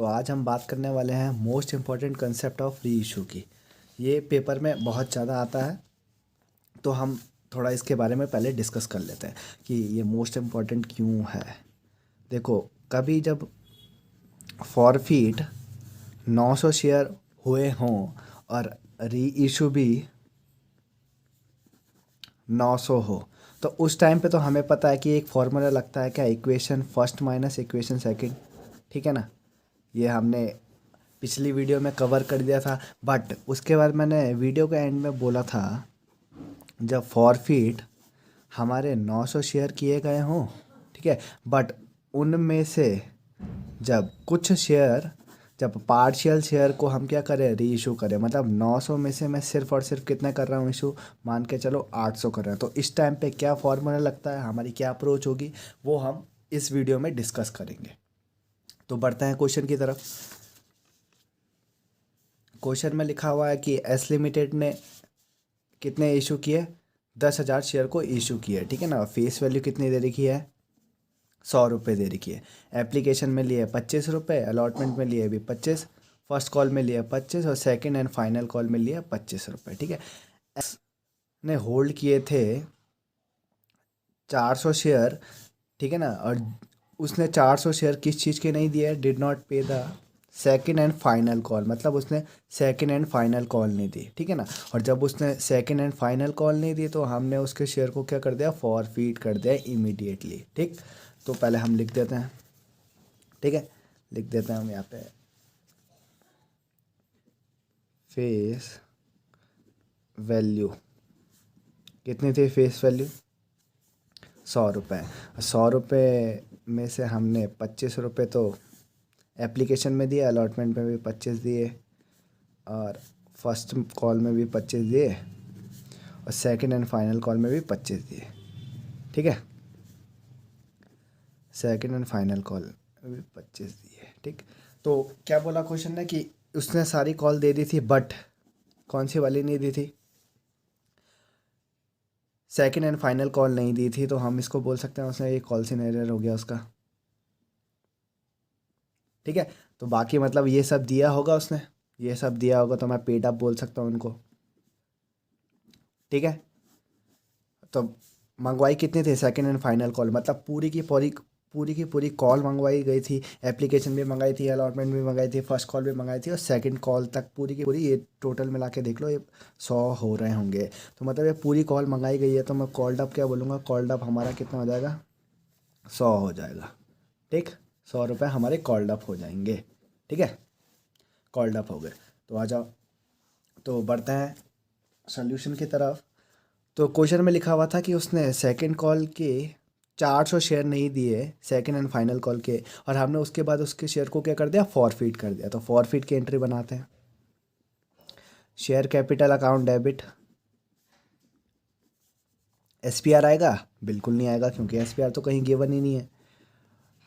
तो आज हम बात करने वाले हैं मोस्ट इम्पॉर्टेंट कंसेप्ट ऑफ री इशू की। ये पेपर में बहुत ज़्यादा आता है, तो हम थोड़ा इसके बारे में पहले डिस्कस कर लेते हैं कि ये मोस्ट इम्पॉर्टेंट क्यों है। देखो, कभी जब फॉरफीट 900 शेयर हुए हों और री इशू भी 900 हो, तो उस टाइम पे तो हमें पता है कि एक फॉर्मूला लगता है, क्या, equation first minus equation second. ठीक है ना, ये हमने पिछली वीडियो में कवर कर दिया था। बट उसके बाद मैंने वीडियो के एंड में बोला था, जब फॉरफीट हमारे 900 शेयर किए गए हों, ठीक है, बट उनमें से जब कुछ शेयर, जब पार्शियल शेयर को हम क्या करें, री इशू करें, मतलब 900 में से मैं सिर्फ और सिर्फ कितने कर रहा हूँ इशू, मान के चलो 800 कर रहे हैं। तो इस टाइम पे क्या फॉर्मूला लगता है, हमारी क्या अप्रोच होगी, वो हम इस वीडियो में डिस्कस करेंगे। तो बढ़ते हैं क्वेश्चन की तरफ। क्वेश्चन में लिखा हुआ है कि एस लिमिटेड ने कितने इशू किए, 10,000 शेयर को इशू किए। ठीक है ना, फेस वैल्यू कितनी दे रखी है, 100 रुपये दे रखी है। एप्लीकेशन में लिए 25 रुपये, अलॉटमेंट में लिए भी 25, फर्स्ट कॉल में लिए 25 और सेकंड एंड फाइनल कॉल में लिए 25 रुपये। ठीक है, एस ने होल्ड किए थे 400 शेयर। ठीक है ना, और उसने 400 शेयर किस चीज़ के नहीं दिए, डिड नॉट पे the second and final call, मतलब उसने सेकंड एंड फाइनल कॉल नहीं दी। ठीक है ना, और जब उसने सेकंड एंड फाइनल कॉल नहीं दी तो हमने उसके शेयर को क्या कर दिया, फॉरफीट कर दिया इमीडिएटली। ठीक, तो पहले हम लिख देते हैं। ठीक है, लिख देते हैं हम यहाँ पे फेस वैल्यू कितनी थी, फेस वैल्यू 100 रुपये। 100 रुपये में से हमने 25 रुपये तो एप्लीकेशन में दिए, अलॉटमेंट में भी 25 दिए और फर्स्ट कॉल में भी 25 दिए और सेकंड एंड फाइनल कॉल में भी 25 दिए। ठीक है, सेकंड एंड फाइनल कॉल में भी 25 दिए। ठीक, तो क्या बोला क्वेश्चन ने कि उसने सारी कॉल दे दी थी, बट कौन सी वाली नहीं दी थी, सेकंड एंड फाइनल कॉल नहीं दी थी। तो हम इसको बोल सकते हैं उसने, ये कॉल सिनेरियर हो गया उसका। ठीक है, तो बाकी मतलब ये सब दिया होगा उसने, ये सब दिया होगा तो मैं पेड अप बोल सकता हूँ उनको। ठीक है, तो मंगवाई कितनी थी, सेकंड एंड फाइनल कॉल, मतलब पूरी की पूरी कॉल मंगवाई गई थी। एप्लीकेशन भी मंगाई थी, अलॉटमेंट भी मंगाई थी, फर्स्ट कॉल भी मंगाई थी और सेकंड कॉल तक पूरी की पूरी, ये टोटल मिला के देख लो, ये 100 हो रहे होंगे। तो मतलब ये पूरी कॉल मंगाई गई है, तो मैं कॉल्ड अप क्या बोलूँगा, कॉल्ड अप हमारा कितना हो जाएगा, 100 हो जाएगा। ठीक, 100 रुपये हमारे कॉल्ड अप हो जाएंगे। ठीक है, कॉल्ड अप हो गए। तो आ जाओ, तो बढ़ते हैं सोल्यूशन की तरफ। तो क्वेश्चन में लिखा हुआ था कि उसने सेकंड कॉल के 400 शेयर नहीं दिए, सेकंड एंड फाइनल कॉल के, और हमने उसके बाद उसके शेयर को क्या कर दिया, फॉरफीट कर दिया। तो फॉरफीट की एंट्री बनाते हैं। Share capital account debit, SPR आएगा, बिल्कुल नहीं आएगा क्योंकि एसपीआर तो कहीं गिवन ही नहीं है।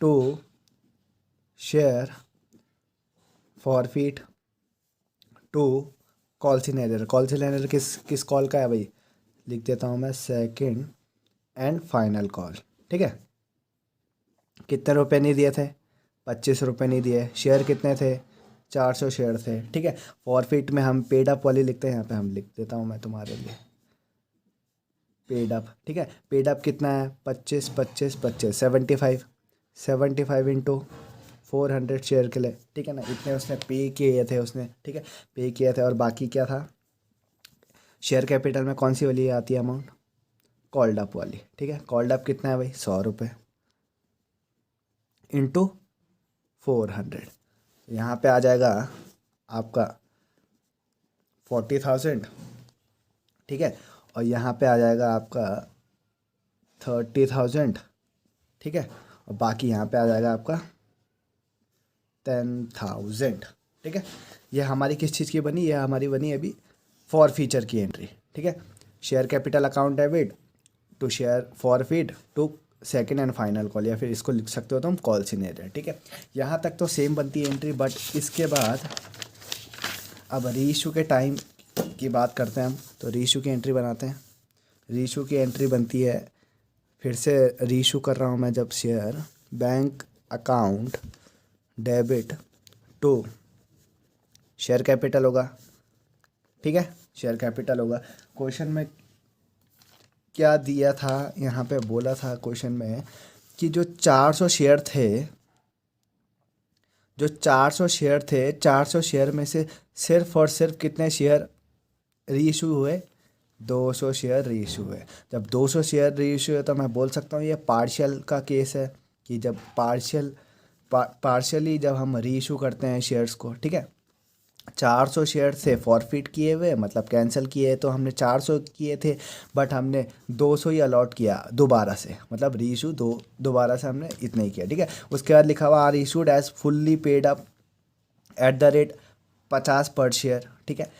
Two share forfeit two call scenario, call scenario किस किस कॉल का है भाई, लिख देता हूँ मैं, सेकंड एंड फाइनल कॉल। ठीक है, कितने रुपए नहीं दिए थे, 25 रुपये नहीं दिए, शेयर कितने थे, 400 शेयर थे। ठीक है, फॉरफिट में हम पेड अप वाली लिखते हैं, यहाँ पे हम लिख देता हूँ मैं तुम्हारे लिए पेड अप। ठीक है, पेड अप कितना है, 25 25 25 75, 75 इंटू 400 शेयर के लिए। ठीक है ना, इतने उसने पे किए थे उसने। ठीक है, पे किए थे, और बाकी क्या था, शेयर कैपिटल में कौन सी वाली आती है अमाउंट, कॉल्ड अप वाली। ठीक है, कॉल्ड अप कितना है भाई, 100 रुपये इंटू 400, यहाँ पे आ जाएगा आपका 40,000। ठीक है, और यहाँ पे आ जाएगा आपका 30,000। ठीक है, और बाकी यहाँ पे आ जाएगा आपका 10,000। ठीक है, ये हमारी किस चीज़ की बनी, ये हमारी बनी अभी फॉर फीचर की एंट्री। ठीक है, share capital account debit to share forfeit to second and final call, या फिर इसको लिख सकते हो तुम कॉल सिनेरियर। ठीक है, यहाँ तक तो सेम बनती है एंट्री, बट इसके बाद अब रीइशू के टाइम की बात करते हैं हम। तो रीइशू की एंट्री बनाते हैं। रीइशू की एंट्री बनती है, फिर से रीइशू कर रहा हूँ मैं, जब share bank account debit to share capital होगा, ठीक है, शेयर कैपिटल होगा। क्वेश्चन में क्या दिया था, यहाँ पे बोला था क्वेश्चन में कि जो 400 शेयर थे, जो 400 शेयर थे, 400 शेयर में से सिर्फ और सिर्फ कितने शेयर री इशू हुए? 200 शेयर री इशू हुए। जब 200 शेयर री इशू है तो मैं बोल सकता हूँ ये पार्शियल का केस है, कि जब पार्शियली जब हम री इशू करते हैं शेयर्स को, ठीक है। 400 शेयर से फॉरफिट किए हुए, मतलब कैंसिल किए, तो हमने 400 किए थे, बट हमने 200 ही अलॉट किया दोबारा से, मतलब री इशू दोबारा से हमने इतना ही किया, ठीक है। उसके बाद लिखा हुआ are issued as fully paid up at the rate 50 per share, ठीक है।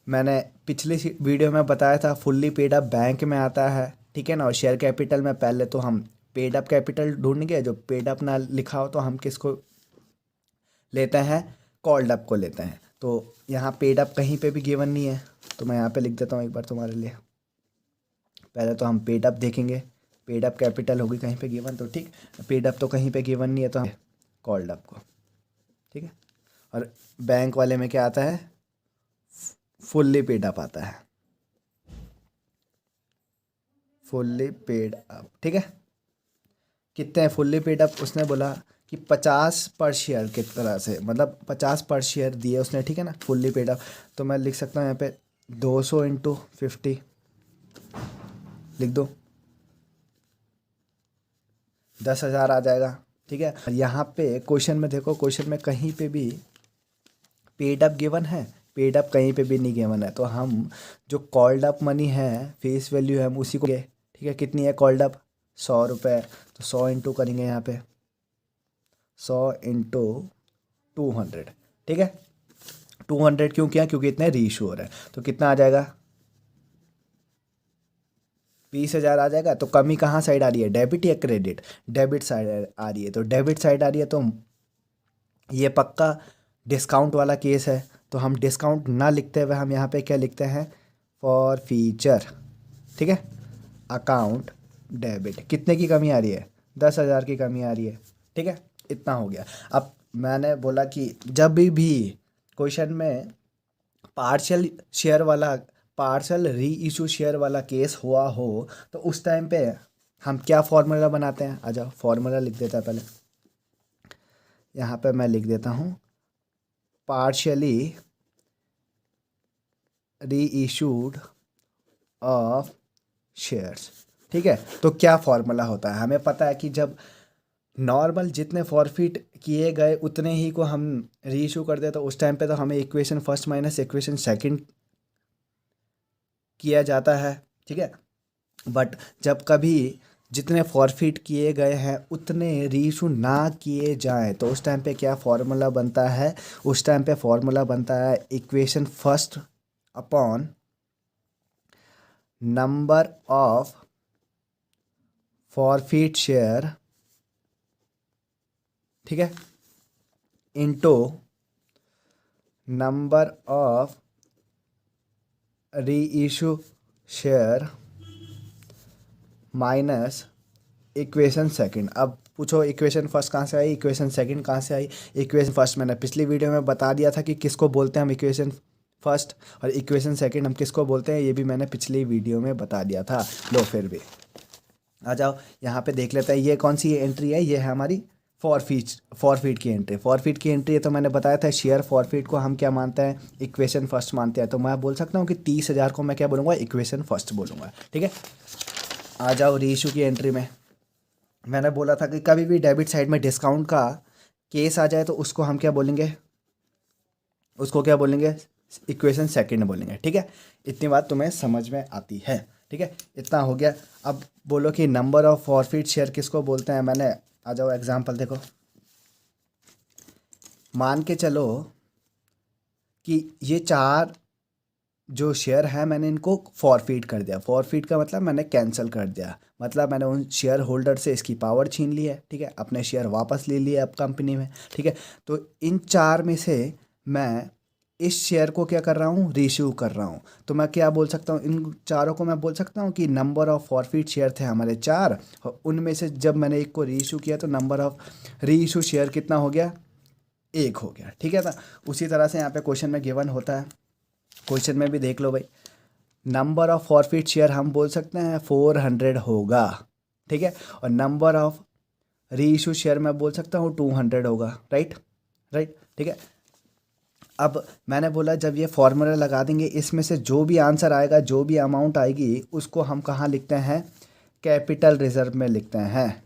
मैंने पिछली वीडियो में बताया था फुल्ली पेड अप बैंक में आता है, ठीक है ना, और शेयर कैपिटल में पहले तो हम पेड अप कैपिटल ढूंढेंगे, जो पेड अप ना लिखा हो तो हम किसको लेते हैं? कॉल्ड अप को लेते हैं। तो यहाँ पेड अप कहीं पे भी गिवन नहीं है, तो मैं यहाँ पे लिख देता हूँ एक बार तुम्हारे लिए। पहले तो हम पेड अप देखेंगे, पेड अप कैपिटल होगी कहीं पे गिवन, तो ठीक, पेड अप तो कहीं पे गिवन नहीं है, तो हम कॉल्ड अप को, ठीक है। और बैंक वाले में क्या आता है? फुल्ली पेड अप आता है, फुल्ली पेड अप, ठीक है। कितने हैं फुल्ली पेड अप? उसने बोला कि 50 पर शेयर की तरह से, मतलब 50 पर शेयर दिए उसने, ठीक है ना, फुल्ली पेड अप। तो मैं लिख सकता हूँ यहाँ पे 200 इंटू 50 लिख दो, 10,000 आ जाएगा, ठीक है। यहाँ पे क्वेश्चन में देखो, क्वेश्चन में कहीं पे भी पेड अप गिवन है? पेड अप कहीं पे भी नहीं गिवन है, तो हम जो कॉल्ड अप मनी है, फेस वैल्यू है, हम उसी को, ठीक है। कितनी है कॉल्ड अप? 100 रुपये, तो 100 इंटू करेंगे यहाँ पे, 100 इंटू 200, ठीक है। 200 क्यों किया? क्योंकि इतने री इशू हो रहा है, तो कितना आ जाएगा? 20,000 आ जाएगा। तो कमी कहाँ साइड आ रही है? डेबिट या क्रेडिट? डेबिट साइड आ रही है, तो डेबिट साइड आ रही है, तो ये पक्का डिस्काउंट वाला केस है। तो हम डिस्काउंट ना लिखते हुए हम यहाँ पे क्या लिखते हैं? फॉर फीचर, ठीक है, अकाउंट डेबिट। कितने की कमी आ रही है? 10,000 की कमी आ रही है, ठीक है। इतना हो गया। अब मैंने बोला कि जब भी क्वेश्चन में पार्शियल शेयर वाला, पार्शियल री इशू शेयर वाला केस हुआ हो, तो उस टाइम पे हम क्या फॉर्मूला बनाते हैं? आ जाओ, फॉर्मूला लिख देता है पहले, यहाँ पे मैं लिख देता हूँ पार्शियली री इशूड ऑफ शेयर्स, ठीक है। तो क्या फॉर्मूला होता है? हमें पता है कि जब नॉर्मल जितने फॉरफिट किए गए उतने ही को हम री इशू कर दे, तो उस टाइम पे तो हमें equation first minus equation second किया जाता है, ठीक है। बट जब कभी जितने फॉरफिट किए गए हैं उतने री इशू ना किए जाएं, तो उस टाइम पे क्या फॉर्मूला बनता है? उस टाइम पे फॉर्मूला बनता है equation first upon number of forfeit share, ठीक है, इनटू नंबर ऑफ री issue share minus equation second. अब पूछो इक्वेशन फर्स्ट कहाँ से आई, इक्वेशन सेकंड कहाँ से आई? इक्वेशन फर्स्ट मैंने पिछली वीडियो में बता दिया था कि किसको बोलते हैं हम इक्वेशन फर्स्ट, और इक्वेशन सेकंड हम किसको बोलते हैं, ये भी मैंने पिछली वीडियो में बता दिया था। लो फिर भी आ जाओ, यहाँ पे देख लेते हैं ये कौन सी एंट्री है। ये है हमारी फॉरफिट की एंट्री। फॉरफिट की एंट्री है, तो मैंने बताया था शेयर फॉरफिट को हम क्या मानते हैं? इक्वेशन फर्स्ट मानते हैं। तो मैं बोल सकता हूँ कि 30,000 को मैं क्या बोलूँगा? इक्वेशन फर्स्ट बोलूँगा, ठीक है। आ जाओ रीइशू की एंट्री में। मैंने बोला था कि कभी भी डेबिट साइड में डिस्काउंट का केस आ जाए तो उसको हम क्या बोलेंगे? उसको क्या बोलेंगे? इक्वेशन सेकंड बोलेंगे, ठीक है। इतनी बात तुम्हें समझ में आती है, ठीक है। इतना हो गया। अब बोलो कि नंबर ऑफ फॉरफिट शेयर किसको बोलते हैं? मैंने, आ जाओ एग्जांपल देखो, मान के चलो कि ये 4 जो शेयर है मैंने इनको फॉरफिट कर दिया। फॉरफिट का मतलब मैंने कैंसिल कर दिया, मतलब मैंने उन शेयर होल्डर से इसकी पावर छीन ली है, ठीक है, अपने शेयर वापस ले लिए अब कंपनी में, ठीक है। तो इन 4 में से मैं इस शेयर को क्या कर रहा हूँ? रीइश्यू कर रहा हूँ। तो मैं क्या बोल सकता हूँ? इन चारों को मैं बोल सकता हूँ कि नंबर ऑफ फॉरफिट शेयर थे हमारे 4, और उनमें से जब मैंने एक को रीइश्यू किया तो नंबर ऑफ रीइश्यू शेयर कितना हो गया? 1 हो गया, ठीक है ना। उसी तरह से यहाँ पे क्वेश्चन में गिवन होता है, क्वेश्चन में भी देख लो भाई, नंबर ऑफ फॉरफिट शेयर हम बोल सकते हैं 400 होगा, ठीक है, और नंबर ऑफ री इशू शेयर मैं बोल सकता हूँ 200 होगा, राइट राइट, ठीक है। अब मैंने बोला जब ये फॉर्मूला लगा देंगे, इसमें से जो भी आंसर आएगा, जो भी अमाउंट आएगी, उसको हम कहाँ लिखते हैं, कैपिटल रिजर्व में लिखते हैं,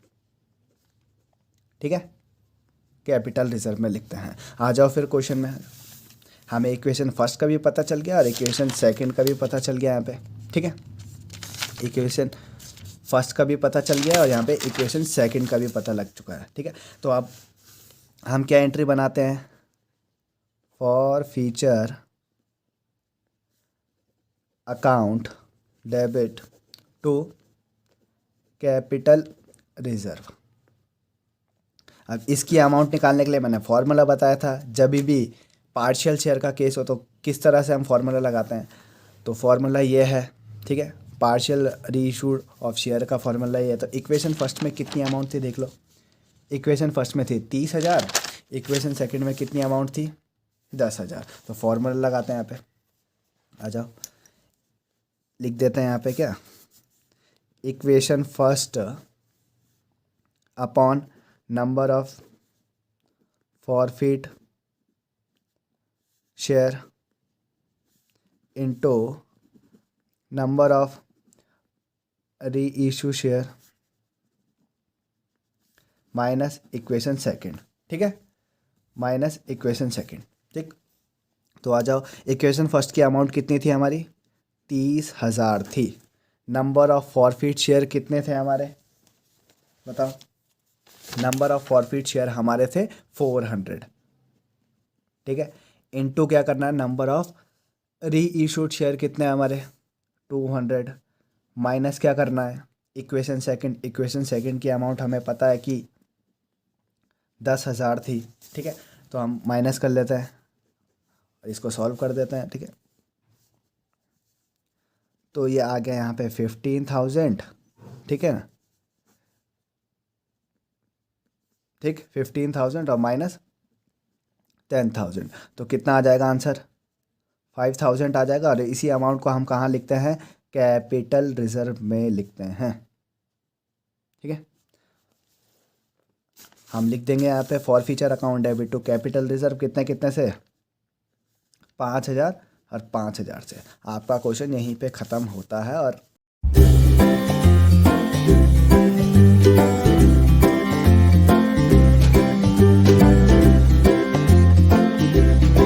ठीक है, कैपिटल रिजर्व में लिखते हैं। आ जाओ फिर क्वेश्चन में, हमें इक्वेशन फर्स्ट का भी पता चल गया और इक्वेशन सेकंड का भी पता चल गया यहाँ पे, ठीक है, इक्वेशन फर्स्ट का भी पता चल गया और यहाँ पे इक्वेशन सेकंड का भी पता लग चुका है, ठीक है। तो अब हम क्या एंट्री बनाते हैं, forfeiture account debit to capital reserve. अब इसकी अमाउंट निकालने के लिए मैंने फॉर्मूला बताया था, जब भी पार्शियल शेयर का केस हो तो किस तरह से हम फॉर्मूला लगाते हैं, तो फॉर्मूला ये है, ठीक है, पार्शियल री इशूड ऑफ शेयर का फॉर्मूला ये है। तो इक्वेशन फर्स्ट में कितनी अमाउंट थी देख लो, इक्वेशन फर्स्ट में थी 30,000, इक्वेशन सेकंड में कितनी अमाउंट थी 10,000। तो फॉर्मूला लगाते हैं यहाँ पे, आ जाओ लिख देते हैं यहाँ पे क्या, equation first upon number of forfeit share into number of री issue share minus equation second, ठीक है, माइनस इक्वेशन सेकंड, ठीक। तो आ जाओ, इक्वेशन फर्स्ट की अमाउंट कितनी थी हमारी, 30,000 थी। नंबर ऑफ फॉरफिट शेयर कितने थे हमारे, बताओ, नंबर ऑफ फॉरफिट शेयर हमारे थे 400, ठीक है, इनटू क्या करना है, नंबर ऑफ री इशूड शेयर कितने हमारे 200, माइनस क्या करना है, इक्वेशन सेकंड, इक्वेशन सेकंड की अमाउंट हमें पता है कि 10,000 थी, ठीक है। तो हम माइनस कर लेते हैं और इसको सॉल्व कर देते हैं, ठीक है। तो ये आ गया यहाँ पे 15,000, ठीक है ना, ठीक, 15,000 और माइनस 10,000, तो कितना आ जाएगा आंसर, 5,000 आ जाएगा। और इसी अमाउंट को हम कहाँ लिखते हैं, कैपिटल रिजर्व में लिखते हैं, ठीक है। हम लिख देंगे यहाँ पे forfeiture account debit to capital reserve, कितने कितने से, 5,000 और 5,000 से। आपका क्वेश्चन यहीं पे ख़त्म होता है और